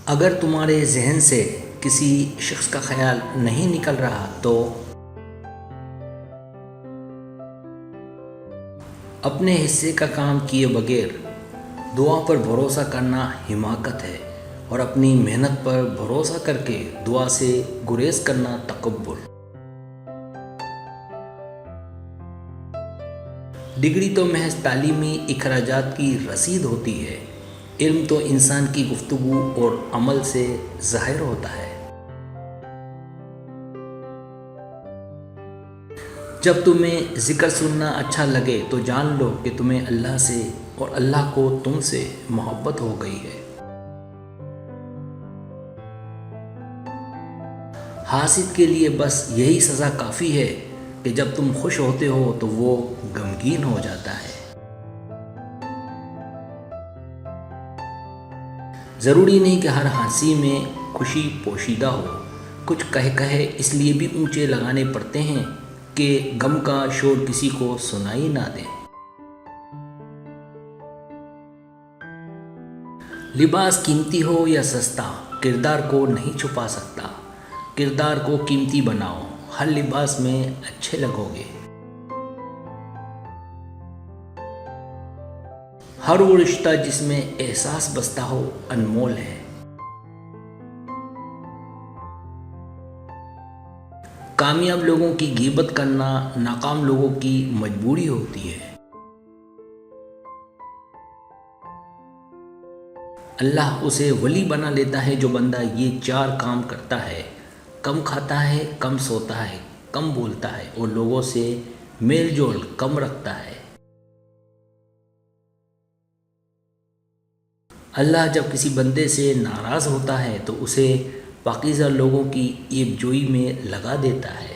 اگر تمہارے ذہن سے کسی شخص کا خیال نہیں نکل رہا تو اپنے حصے کا کام کیے بغیر دعا پر بھروسہ کرنا حماقت ہے، اور اپنی محنت پر بھروسہ کر کے دعا سے گریز کرنا تکبر۔ ڈگری تو محض تعلیمی اخراجات کی رسید ہوتی ہے، علم تو انسان کی گفتگو اور عمل سے ظاہر ہوتا ہے۔ جب تمہیں ذکر سننا اچھا لگے تو جان لو کہ تمہیں اللہ سے اور اللہ کو تم سے محبت ہو گئی ہے۔ حاسد کے لیے بس یہی سزا کافی ہے کہ جب تم خوش ہوتے ہو تو وہ غمگین ہو جاتا ہے۔ ضروری نہیں کہ ہر ہنسی میں خوشی پوشیدہ ہو، کچھ کہے اس لیے بھی اونچے لگانے پڑتے ہیں کہ غم کا شور کسی کو سنائی نہ دے۔ لباس قیمتی ہو یا سستا، کردار کو نہیں چھپا سکتا۔ کردار کو قیمتی بناؤ، ہر لباس میں اچھے لگو گے۔ ہر وہ رشتہ جس میں احساس بستا ہو انمول ہے۔ کامیاب لوگوں کی غیبت کرنا ناکام لوگوں کی مجبوری ہوتی ہے۔ اللہ اسے ولی بنا لیتا ہے جو بندہ یہ 4 کام کرتا ہے: کم کھاتا ہے، کم سوتا ہے، کم بولتا ہے اور لوگوں سے میل جول کم رکھتا ہے۔ اللہ جب کسی بندے سے ناراض ہوتا ہے تو اسے پاکیزہ لوگوں کی ایک جوئی میں لگا دیتا ہے۔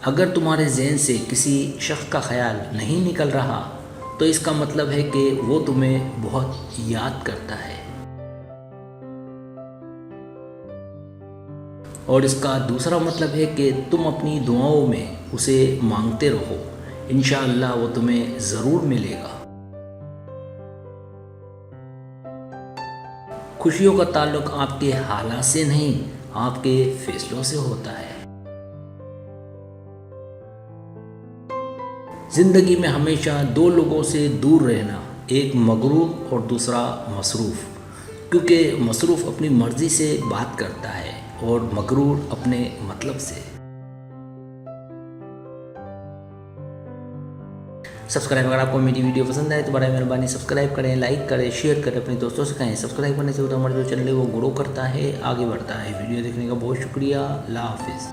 اگر تمہارے ذہن سے کسی شخص کا خیال نہیں نکل رہا تو اس کا مطلب ہے کہ وہ تمہیں بہت یاد کرتا ہے، اور اس کا دوسرا مطلب ہے کہ تم اپنی دعاؤں میں اسے مانگتے رہو، انشاءاللہ وہ تمہیں ضرور ملے گا۔ خوشیوں کا تعلق آپ کے حالات سے نہیں، آپ کے فیصلوں سے ہوتا ہے۔ زندگی میں ہمیشہ 2 لوگوں سے دور رہنا، ایک مغرور اور دوسرا مصروف، کیونکہ مصروف اپنی مرضی سے بات کرتا ہے اور مغرور اپنے مطلب سے۔ سبسکرائب، اگر آپ کو میری ویڈیو پسند آئے تو برائے مہربانی سبسکرائب کریں، لائک کریں، شیئر کریں، اپنے دوستوں سے کہیں۔ سبسکرائب کرنے سے ہمارا جو چینل ہے وہ گرو کرتا ہے، آگے بڑھتا ہے۔ ویڈیو دیکھنے کا بہت شکریہ، اللہ حافظ۔